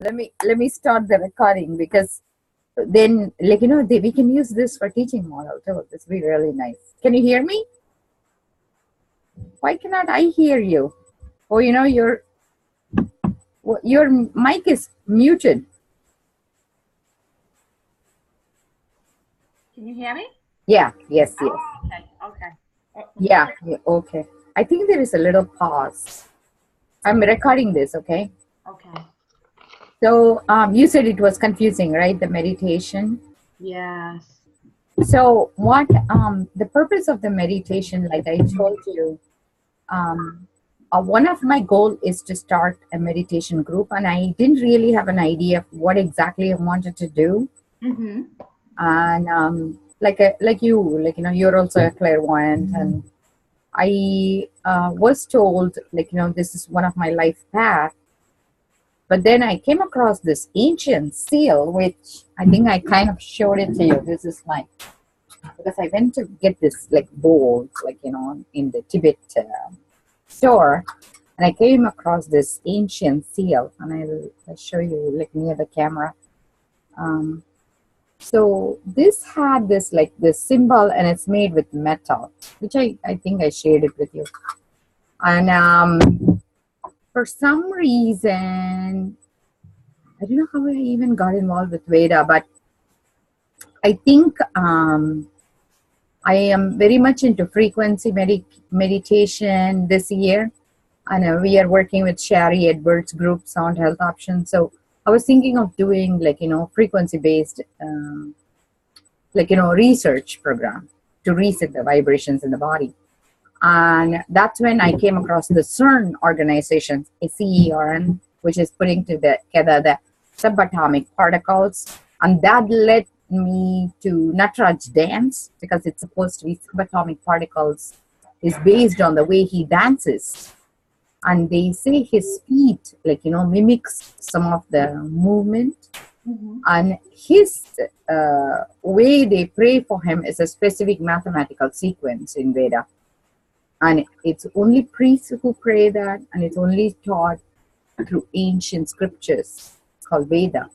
let me start the recording, because then, like, we can use this for teaching model too. This will be really nice. Can you hear me? Why cannot I hear you? Oh, your mic is muted. Can you hear me? Yeah. Yes. Yes. Oh, okay. Okay. Yeah. Okay. I think there is a little pause. I'm recording this. Okay. Okay. So you said it was confusing, right? The meditation. Yes. So what the purpose of the meditation, like I told you, um, one of my goal is to start a meditation group, and I didn't really have an idea of what exactly I wanted to do. Mm-hmm. And like you're also a clairvoyant, and I was told, this is one of my life path. But then I came across this ancient seal, which I think I kind of showed it to you. This is my, because I went to get this like bowl, in the Tibet store, and I came across this ancient seal, and I'll show you like near the camera. So this had this symbol, and it's made with metal, which I think I shared it with you. And for some reason, I don't know how I even got involved with Veda, but I think I am very much into frequency meditation this year. And we are working with Sherry Edwards group, Sound Health Options. So I was thinking of doing frequency based research program to reset the vibrations in the body. And that's when I came across the CERN organization, CERN, which is putting together the subatomic particles. And that led me to Nataraj dance, because it's supposed to be subatomic particles is based on the way he dances. And they say his feet, mimics some of the movement. Mm-hmm. And his way they pray for him is a specific mathematical sequence in Veda. And it's only priests who pray that, and it's only taught through ancient scriptures called Veda.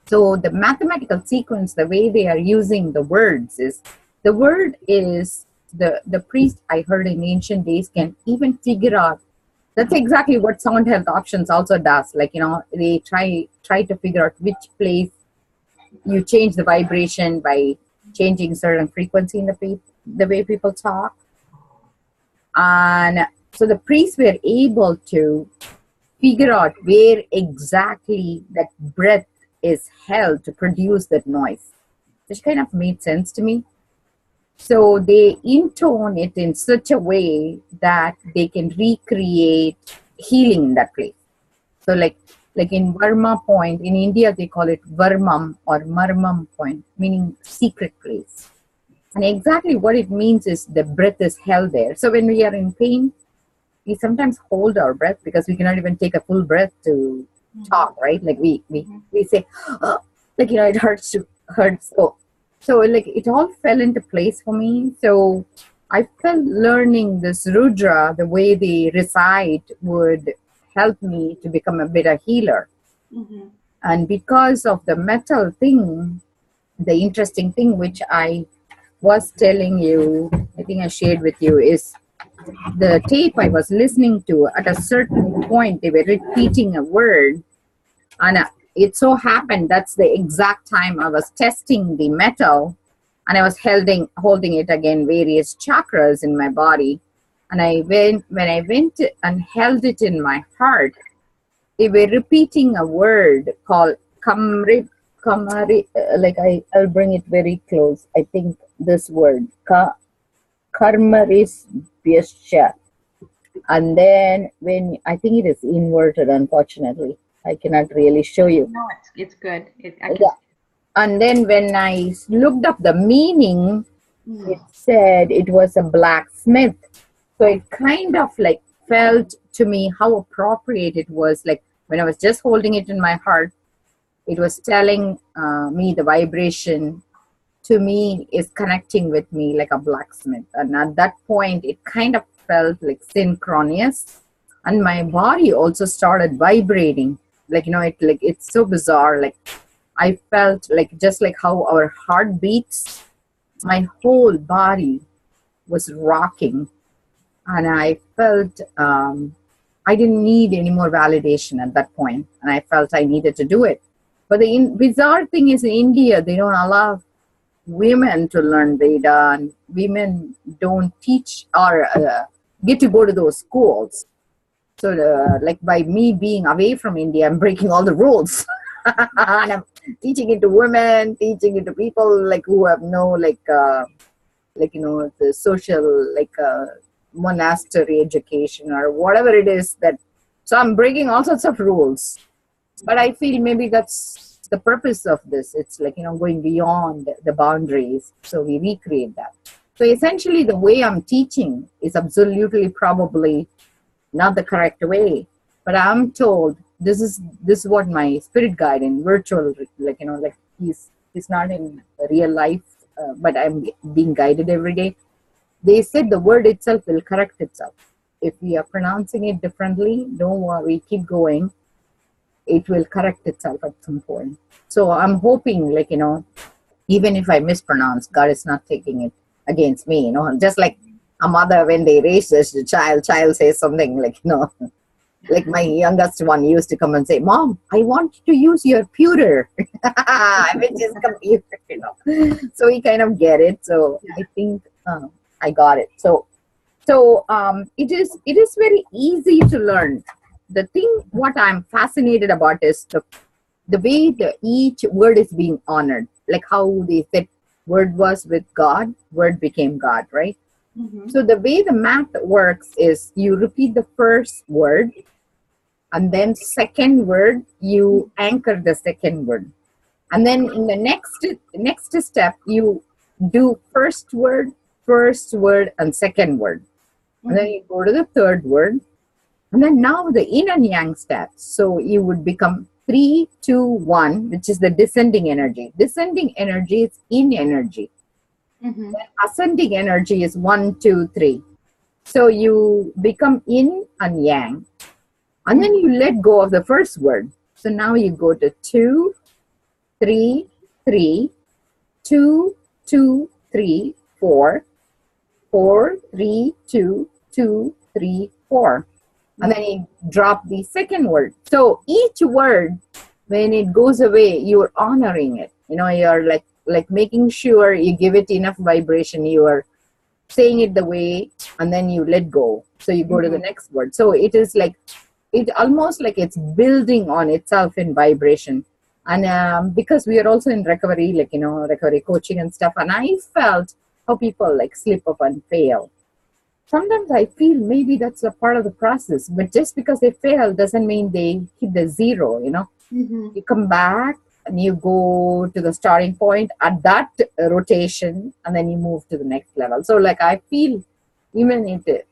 So the mathematical sequence, the way they are using the words is, the word is, the priest I heard in ancient days can even figure out. That's exactly what Sound Health Options also does. They try to figure out which place you change the vibration by changing certain frequency in the way people talk. And so the priests were able to figure out where exactly that breath is held to produce that noise, which kind of made sense to me. So they intone it in such a way that they can recreate healing in that place. So like in Varma point, in India, they call it Varmam or Marmam point, meaning secret place. And exactly what it means is the breath is held there. So when we are in pain, we sometimes hold our breath because we cannot even take a full breath to talk, right? Like we say, oh, it hurts. So it all fell into place for me. So I felt learning this Rudra, the way they recite, would help me to become a better healer. Mm-hmm. And because of the metal thing, the interesting thing which I was telling you, I think I shared with you, is the tape I was listening to. At a certain point, they were repeating a word, and it so happened that's the exact time I was testing the metal, and I was holding it again, various chakras in my body. And when I went and held it in my heart, they were repeating a word called Kamari. I'll bring it very close. I think this word, Karmaris Byascha. And then I think it is inverted, unfortunately. I cannot really show you. No, it's good. Yeah. And then when I looked up the meaning, it said it was a blacksmith. So it kind of felt to me how appropriate it was. Like when I was just holding it in my heart, it was telling me the vibration to me is connecting with me like a blacksmith. And at that point, it kind of felt like synchronous. And my body also started vibrating. like, it's so bizarre. Like, I felt like, just like how our heart beats, my whole body was rocking, and I felt I didn't need any more validation at that point, and I felt I needed to do it. But the bizarre thing is, in India, they don't allow women to learn Veda, and women don't teach or get to go to those schools. So, like, by me being away from India, I'm breaking all the rules. And I'm teaching it to women, teaching it to people like who have no, like, the social, like, monastery education or whatever it is that. So I'm breaking all sorts of rules, but I feel maybe that's the purpose of this. It's like, going beyond the boundaries, so we recreate that. So essentially, the way I'm teaching is absolutely probably not the correct way, but I'm told this is what my spirit guide in virtual, like, like, he's not in real life, but I'm being guided every day. They said the word itself will correct itself. If we are pronouncing it differently, don't worry, keep going. It will correct itself at some point. So I'm hoping, like, even if I mispronounce, God is not taking it against me, just like a mother, when they raise the child says something like, like my youngest one used to come and say, Mom, I want to use your pewter, which is computer, So we kind of get it. So I think I got it. So it is very easy to learn. The thing what I'm fascinated about is the way each word is being honored, like how they said word was with God, word became God, right? Mm-hmm. So the way the math works is you repeat the first word, and then second word you anchor the second word, and then in the next step you do first word, and second word, and then you go to the third word, and then now the yin and yang steps. So you would become 3, 2, 1, which is the descending energy. Descending energy is yin energy. Mm-hmm. Ascending energy is 1, 2, 3. So you become yin and yang, and then you let go of the first word. So now you go to 2, 3, 3, 2, 2, 3, 4, 4, 3, 2, 2, 3, 4. And then you drop the second word. So each word, when it goes away, you're honoring it. You're like making sure you give it enough vibration. You are saying it the way, and then you let go. So you go to the next word. So it is like, it almost like it's building on itself in vibration. And because we are also in recovery, like, recovery coaching and stuff, and I felt how people like slip up and fail. Sometimes I feel maybe that's a part of the process, but just because they fail doesn't mean they hit the zero, Mm-hmm. You come back and you go to the starting point at that rotation, and then you move to the next level. So like, I feel even it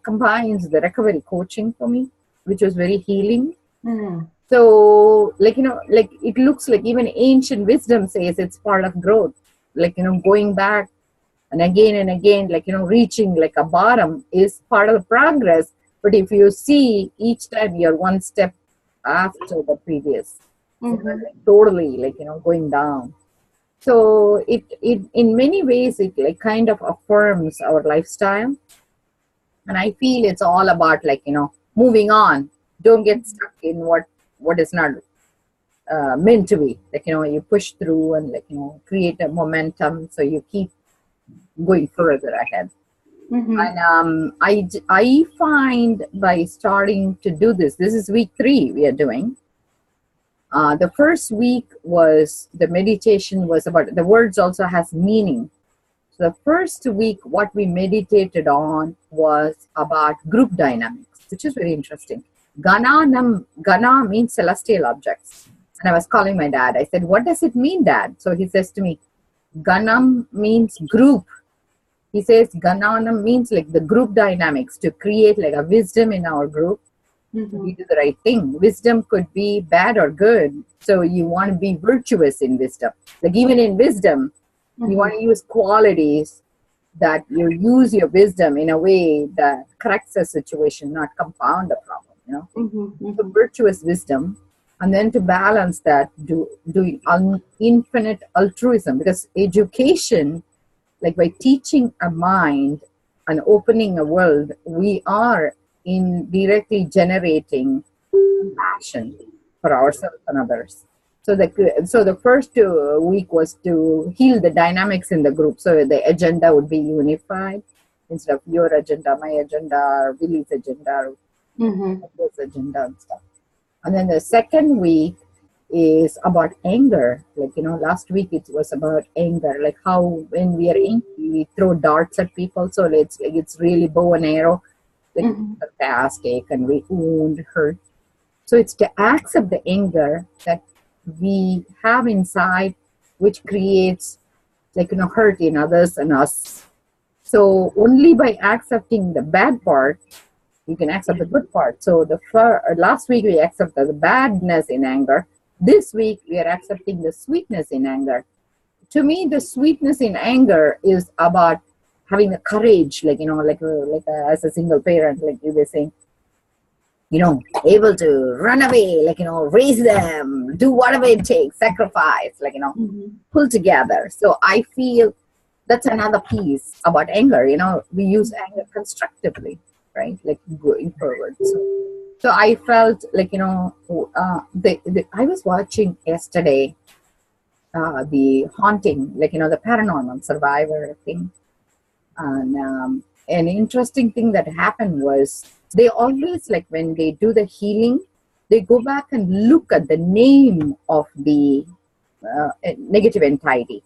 combines the recovery coaching for me, which was very healing. Mm-hmm. So like, like it looks like even ancient wisdom says it's part of growth, like, going back and again, like, reaching like a bottom is part of the progress. But if you see, each time you're one step after the previous, like, totally, like, going down. So it in many ways, it like kind of affirms our lifestyle. And I feel it's all about, like, moving on. Don't get stuck in what is not meant to be. Like, you push through and, like, create a momentum, so you keep going further ahead. Mm-hmm. And I find by starting to do this is week 3 we are doing. The first week was the meditation was about, the words also has meaning. So the first week what we meditated on was about group dynamics, which is very interesting. Gana means celestial objects. And I was calling my dad. I said, what does it mean, Dad? So he says to me, Ganam means group. He says Gananam means like the group dynamics, to create like a wisdom in our group. We do the right thing. Wisdom could be bad or good. So you want to be virtuous in wisdom. Like even in wisdom, you want to use qualities that you use your wisdom in a way that corrects a situation, not compound a problem, So virtuous wisdom. And then to balance that, doing infinite altruism, because education, like by teaching a mind and opening a world, we are indirectly generating compassion for ourselves and others. So the first week was to heal the dynamics in the group. So the agenda would be unified instead of your agenda, my agenda, or Billy's agenda, or Mm-hmm. this agenda and stuff. And then the second week is about anger. Like, last week it was about anger, like how when we are angry, we throw darts at people. So it's really bow and arrow, like Mm-hmm. sarcastic and we wound, hurt. So it's to accept the anger that we have inside, which creates like hurt in others and us. So only by accepting the bad part, you can accept the good part. So last week we accepted the badness in anger. This week we are accepting the sweetness in anger. To me, the sweetness in anger is about having the courage, as a single parent, like you were saying, able to run away, raise them, do whatever it takes, sacrifice, Mm-hmm. pull together. So I feel that's another piece about anger. We use anger constructively, right? Like going forward. So I felt like, I was watching yesterday the haunting, the paranormal survivor thing. And an interesting thing that happened was they always, like when they do the healing, they go back and look at the name of the negative entity,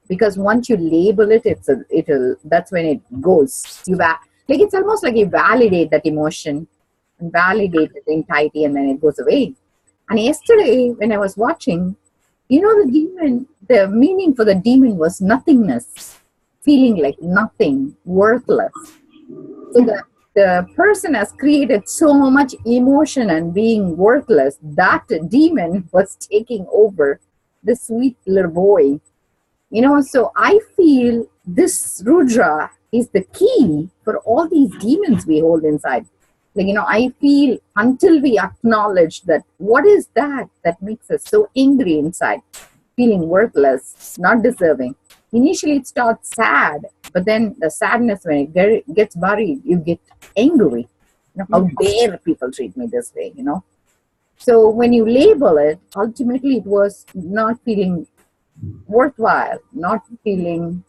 because once you label it, it'll that's when it goes. Like it's almost like you validate that emotion and validate the entity, and then it goes away. And yesterday, when I was watching, the meaning for the demon was nothingness, feeling like nothing, worthless. So the person has created so much emotion and being worthless, that demon was taking over the sweet little boy. So I feel this Rudra is the key for all these demons we hold inside. I feel until we acknowledge that, what is that makes us so angry inside, feeling worthless, not deserving. Initially, it starts sad, but then the sadness, when it gets buried, you get angry. How dare people treat me this way, So when you label it, ultimately it was not feeling worthwhile, not feeling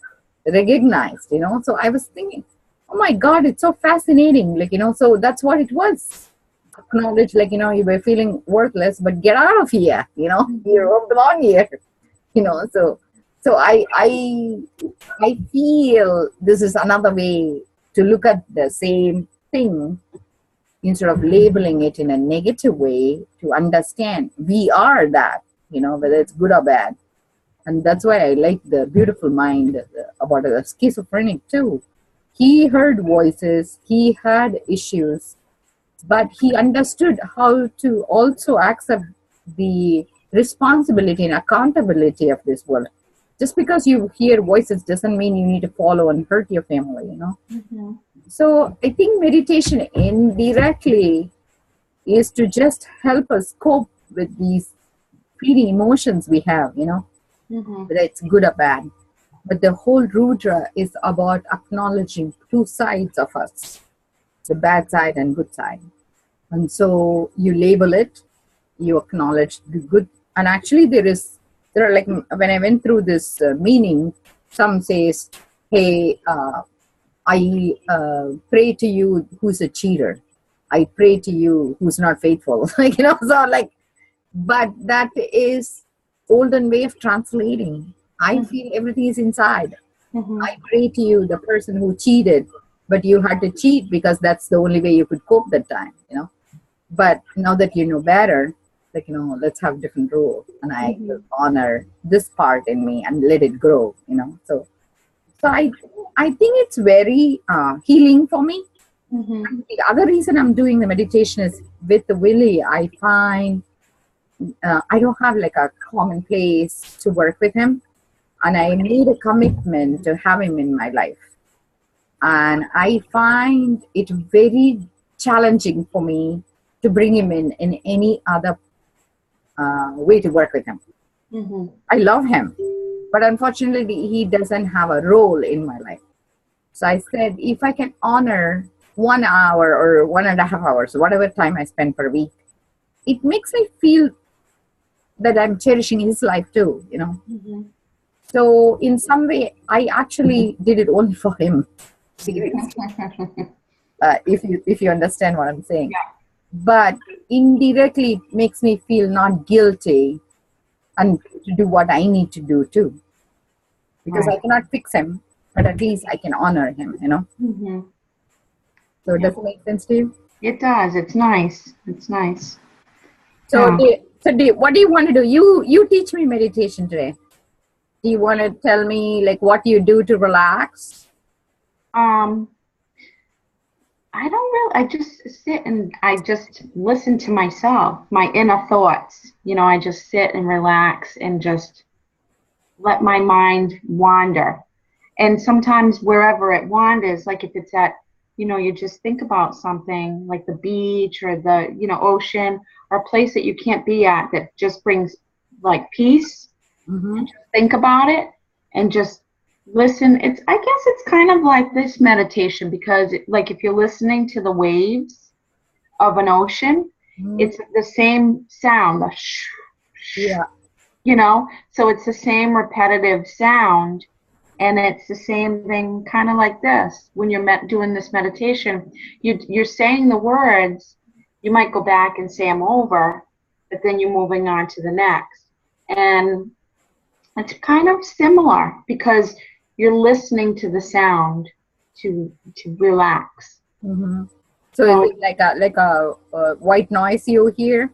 recognized, So I was thinking, oh my God, it's so fascinating. So that's what it was. Acknowledge, you were feeling worthless, but get out of here, you don't belong here, so I feel this is another way to look at the same thing, instead of labeling it in a negative way, to understand we are that, whether it's good or bad. And that's why I like the beautiful mind about a schizophrenic too. He heard voices, he had issues, but he understood how to also accept the responsibility and accountability of this world. Just because you hear voices doesn't mean you need to follow and hurt your family, Mm-hmm. So I think meditation indirectly is to just help us cope with these feeling emotions we have, Mm-hmm. whether it's good or bad. But the whole Rudra is about acknowledging two sides of us, the bad side and good side. And so you label it, you acknowledge the good. And actually, there are, like, when I went through this meaning, some says, hey, I pray to you who's a cheater. I pray to you who's not faithful. So like, but that is olden way of translating. I feel everything is inside. Mm-hmm. I pray to you, the person who cheated, but you had to cheat because that's the only way you could cope that time. But now that you know better, let's have different rules, and I will honor this part in me and let it grow. So I think it's very healing for me. Mm-hmm. The other reason I'm doing the meditation is with Willie. I find I don't have like a common place to work with him, and I made a commitment to have him in my life. And I find it very challenging for me to bring him in any other way to work with him. Mm-hmm. I love him, but unfortunately, he doesn't have a role in my life. So I said, if I can honor 1 hour or 1.5 hours, whatever time I spend per week, it makes me feel that I'm cherishing his life too, you know. Mm-hmm. So in some way, I actually did it only for him. Seriously, if you understand what I'm saying. Yeah. But indirectly, it makes me feel not guilty and to do what I need to do too, because I Right. cannot fix him, but at least I can honor him, you know. Mm-hmm. So Yeah. does it make sense to you? It does. It's nice. It's nice. So, Yeah. what do you want to do? You teach me meditation today. Do you want to tell me like what you do to relax? Um, I don't really, I just sit and I just listen to myself, my inner thoughts. I just sit and relax and just let my mind wander. And sometimes wherever it wanders, like if it's you just think about something like the beach or the, ocean or a place that you can't be at that just brings like peace. Mm-hmm. Think about it and just listen. I guess it's kind of like this meditation because like if you're listening to the waves of an ocean, Mm-hmm. it's the same sound, the shh, Yeah. so it's the same repetitive sound. And it's the same thing, kind of like this. When you're doing this meditation, you're saying the words. You might go back and say them over, but then you're moving on to the next. And it's kind of similar because you're listening to the sound to relax. Mm-hmm. So is So it like a white noise you hear?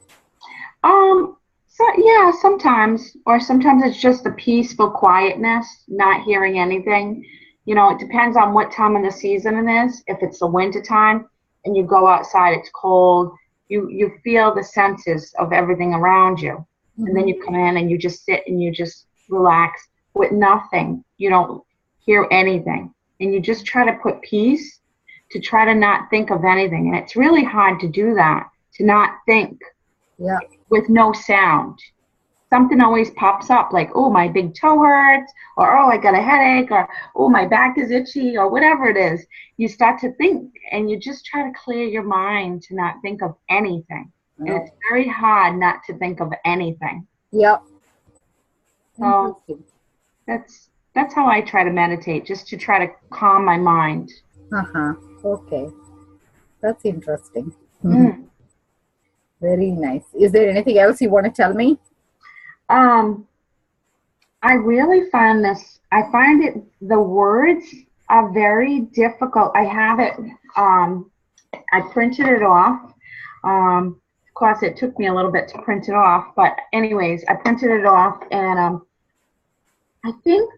so yeah, sometimes, or sometimes it's just a peaceful quietness, not hearing anything. It depends on what time of the season it is. If it's the winter time and you go outside, it's cold. You feel the senses of everything around you, and then Mm-hmm. you come in and you just sit and you just relax with nothing. You don't hear anything, and you just try to put peace to try to not think of anything. And it's really hard to do that, to not think Yeah. with no sound. Something always pops up like, oh, my big toe hurts, or oh, I got a headache, or oh, my back is itchy, or whatever it is. You start to think and you just try to clear your mind to not think of anything. And No. it's very hard not to think of anything. Yeah. So Interesting. that's how I try to meditate, just to try to calm my mind. Uh-huh. Okay. That's interesting. Mm. Very nice. Is there anything else you want to tell me? Um, I really find the words are very difficult. I have it, I printed it off. Of course, it took me a little bit to print it off, but anyways, I printed it off, and I think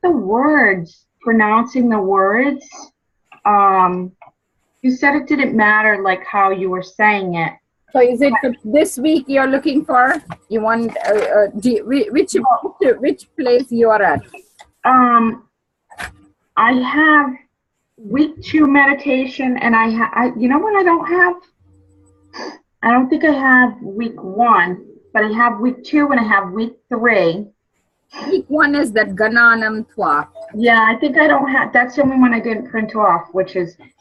pronouncing the words, you said it didn't matter like how you were saying it. So is it for this week you're looking for? You want which place you are at? Um, I have week 2 meditation, and you know what I don't think I have week 1, but I have week 2 and I have week 3. Week 1 is that Gananam Twa. Yeah, I think I don't have, that's the only one I didn't print off,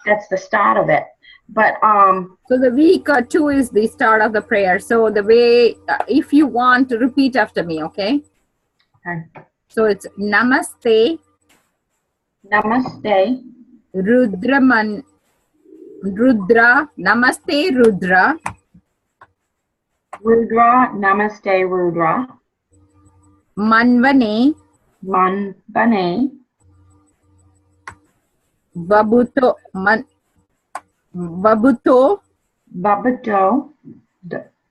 that's the start of it. But so the week 2 is the start of the prayer. So the way, if you want to repeat after me, okay? okay. So it's Namaste, Namaste, Rudra, Namaste Rudra, Rudra, Namaste Rudra, Manvane, Manbane, Vabuto, Vabuto, Babado,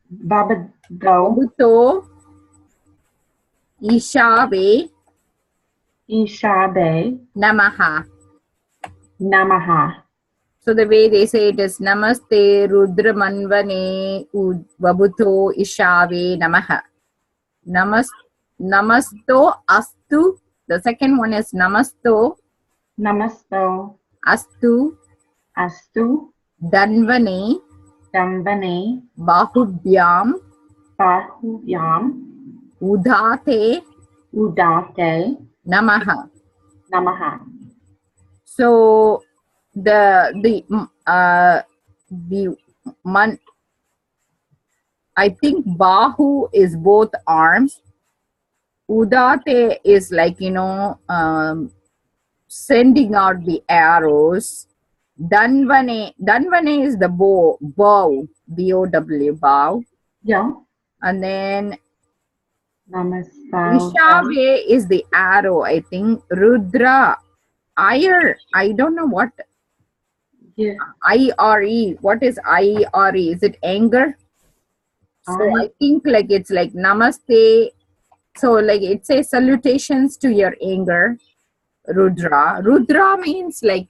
Babado, Vabuto, Ishave, Ishabe, Namaha. Namaha. So the way they say it is Namaste Rudra Manvane Vabuto Ishave Namaha. Namasto Astu. The second one is Namasto Namasto, Astu Astu, Danvane Dambane, Bahubhyam Bahyam Udate Udate Namaha. Namaha. So the man, I think Bahu is both arms. Udate is like, sending out the arrows. Danvane is the bow, B-O-W, bow. Yeah. And then Namaste. Vishave is the arrow, I think. Rudra, ire, I don't know what, Yeah. I-R-E, what is I-R-E? Is it anger? So I think like it's like namaste. So like it says salutations to your anger, Rudra. Rudra means like,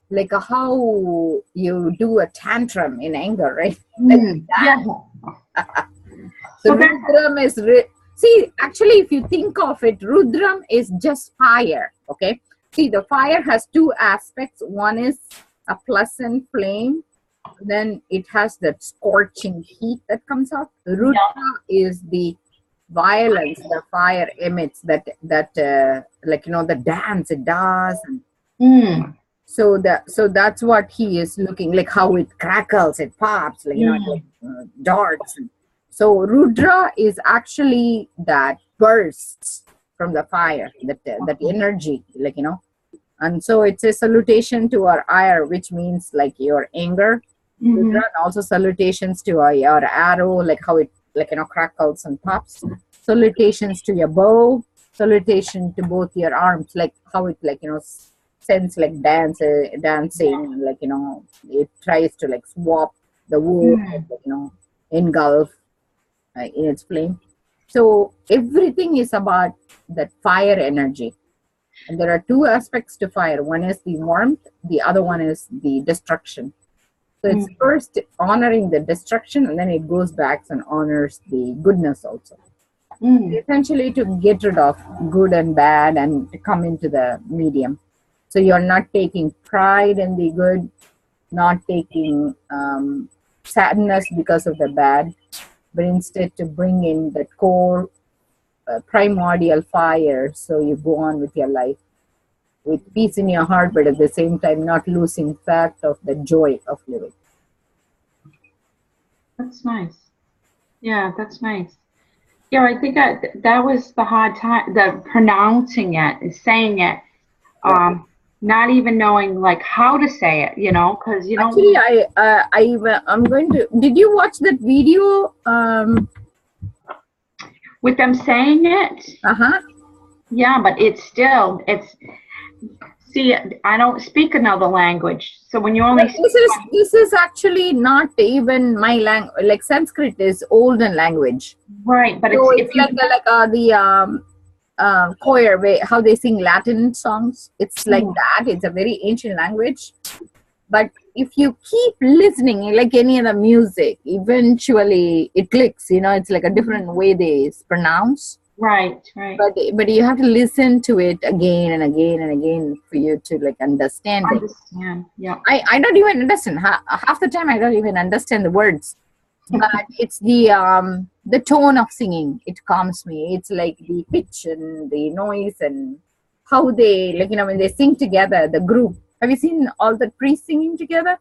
like how you do a tantrum in anger, right? Like that. Yeah. So Rudram is, see, actually, if you think of it, Rudram is just fire, okay? See, the fire has two aspects. One is a pleasant flame, then it has that scorching heat that comes out. Rudra is the violence the fire emits, that like, the dance it does. And so that's what he is looking, like how it crackles, it pops, like, like, darts. So Rudra is actually that bursts from the fire, that energy, like, and so it's a salutation to our ire, which means like your anger. Rudra, and also salutations to your arrow, like how it, like, crackles and pops. Salutations to your bow. Salutation to both your arms, like how it, like, sends like dancing, like, it tries to like swap the wood, like, engulf in its flame. So everything is about that fire energy. And there are two aspects to fire. One is the warmth, the other one is the destruction. So it's first honoring the destruction, and then it goes back and honors the goodness also. Essentially to get rid of good and bad and to come into the medium. So you're not taking pride in the good, not taking sadness because of the bad, but instead to bring in that core primordial fire. So you go on with your life with peace in your heart, but at the same time not losing fact of the joy of living. That's nice. Yeah, that's nice. Yeah, I think that was the hard time, the pronouncing it and saying it, not even knowing like how to say it, because Actually, I'm going to. Did you watch that video? With them saying it. Yeah, but it's see, I don't speak another language, so when you only this is actually not even my language. Like Sanskrit is olden language, right? But so it's like the choir way, how they sing Latin songs. It's like that. It's a very ancient language, but if you keep listening, like any other music, eventually it clicks. It's like a different way they pronounce. Right. But you have to listen to it again and again and again for you to like understand it. Yeah. I don't even understand. Half the time I don't even understand the words. But it's the tone of singing. It calms me. It's like the pitch and the noise and how they, like, when they sing together, the group. Have you seen all the priests singing together?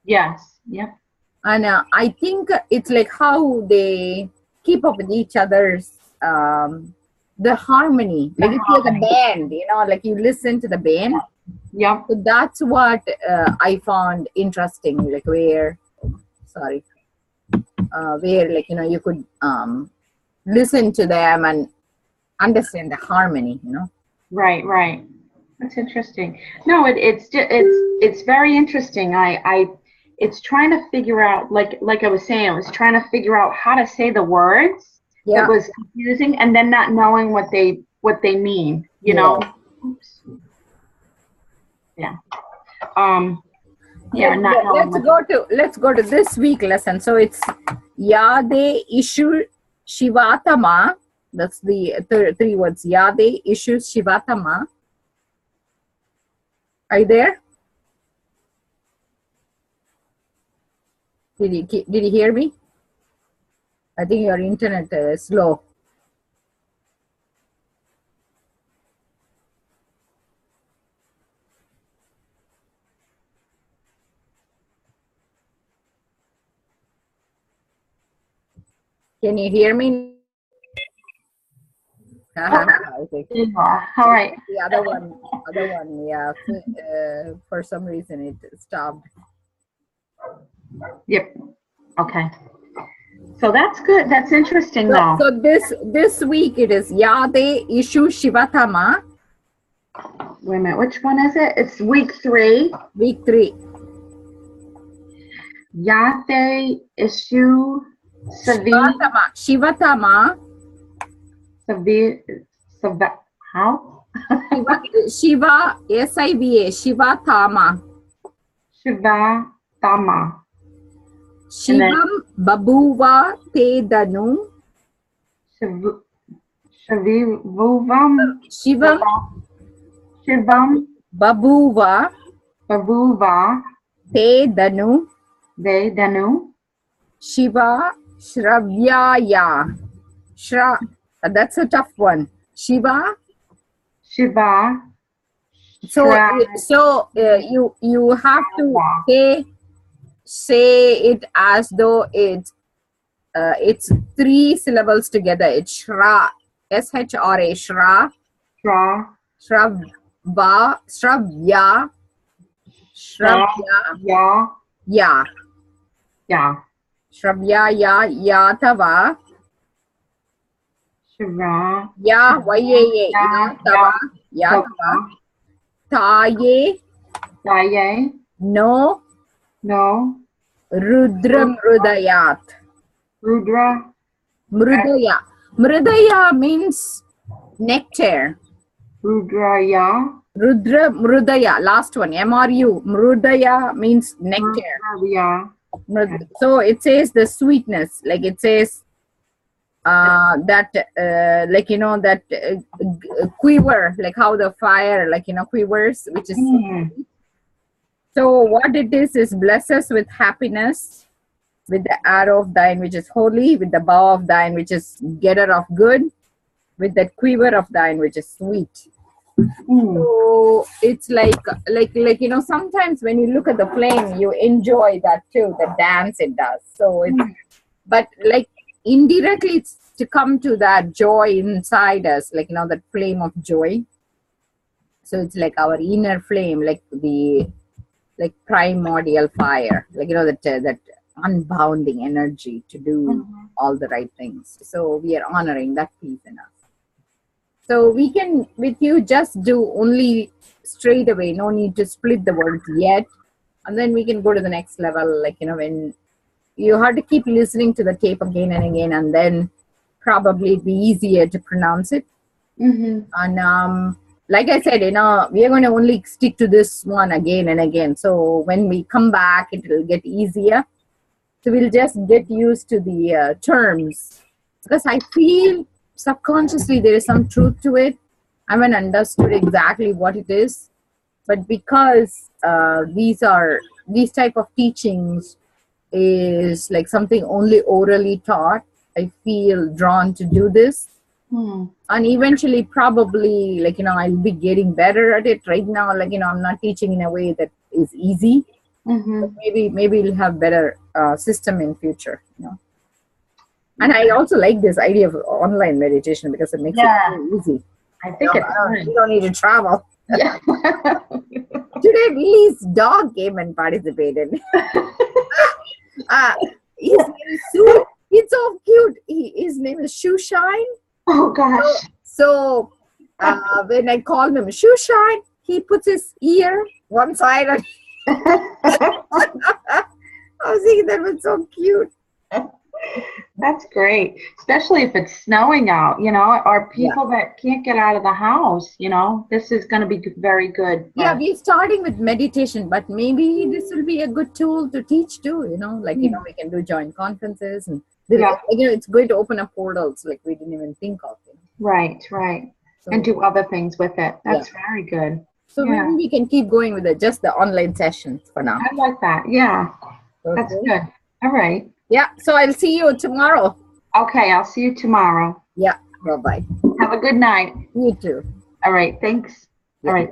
Yes. Yep. And I think it's like how they keep up with each other's the harmony. Like it's like a band, like you listen to the band. Yeah. So that's what I found interesting, like where like, you could listen to them and understand the harmony, Right. That's interesting. No, it's very interesting. It's trying to figure out, like I was saying, I was trying to figure out how to say the words. Yeah. It was confusing, and then not knowing what they mean. Oops. Yeah. Yeah. Let's go to this week lesson. So it's Yade Ishu Shivatama. That's the three words. Yade Ishu Shivatama. Are you there? Did you hear me? I think your internet is slow. Can you hear me? Oh, Okay. there you are. All right. The other one, yeah. For some reason it stopped. Yep. Okay. So that's good. That's interesting, So, though. so this week it is Yade Ishu Shivatama, Wait a minute. Which one is it? It's week 3. week 3. Yate issue Savi Shivatama, Savi Savi. How? Shiva, Shiva, Shivatama, Shiva Tama. And then Shivam Babuva Tedanu, Shavivuvam Shivam Shivam Babuva Babuva Tedanu, Vedanu Shiva Shravyaya. That's a tough one. Shiva. Shiva So, you have to say it as though it's 3 syllables together. It's Shra, Shra, Shra, Shra Shravya, Shravya, Shravya, Ya Ya, Ya Shravya, Ya, Yatava, Shra Ya, Yaya, Yatava, Yatava, Taye, Daye No, No Rudra Mrudayat. Rudra Mrudaya. Mrudaya means nectar. Rudraya Rudra Mrudaya. Last one. MRU. Mrudaya means nectar. Rudraya. So it says the sweetness. Like it says that like that quiver, like how the fire quivers, which is so what it is bless us with happiness, with the arrow of thine which is holy, with the bow of thine which is getter of good, with that quiver of thine which is sweet. So it's like sometimes when you look at the flame you enjoy that too, the dance it does. So it's but like indirectly it's to come to that joy inside us, that flame of joy. So it's like our inner flame, like the primordial fire, that unbounding energy to do all the right things. So we are honoring that piece in us. So we can with you just do only straight away, no need to split the words yet, and then we can go to the next level, when you have to keep listening to the tape again and again, and then probably it'd be easier to pronounce it. And like I said, we are going to only stick to this one again and again. So when we come back, it will get easier. So we'll just get used to the terms, because I feel subconsciously there is some truth to it. I haven't understood exactly what it is, but because these type of teachings is like something only orally taught, I feel drawn to do this. And eventually probably I'll be getting better at it. Right now I'm not teaching in a way that is easy. Maybe we'll have better system in future. And I also like this idea of online meditation because it makes it very easy. I think it's fun. You don't need to travel. Yeah. Today Lily's dog came and participated. His name is Sue. It's so cute. His name is Shoeshine. Oh gosh. So when I call him Shoeshine, he puts his ear one side. And I was thinking that was so cute. That's great, especially if it's snowing out, or people that can't get out of the house, this is going to be very good. Yeah, we're starting with meditation, but maybe this will be a good tool to teach too, we can do joint conferences and it's going to open up portals like we didn't even think of. Right. So, and do other things with it. That's very good. So maybe we can keep going with just the online sessions for now. I like that. Yeah. Okay. That's good. All right. Yeah. So I'll see you tomorrow. Okay, I'll see you tomorrow. Yeah. Bye bye. Have a good night. You too. All right, thanks. All Yeah. right.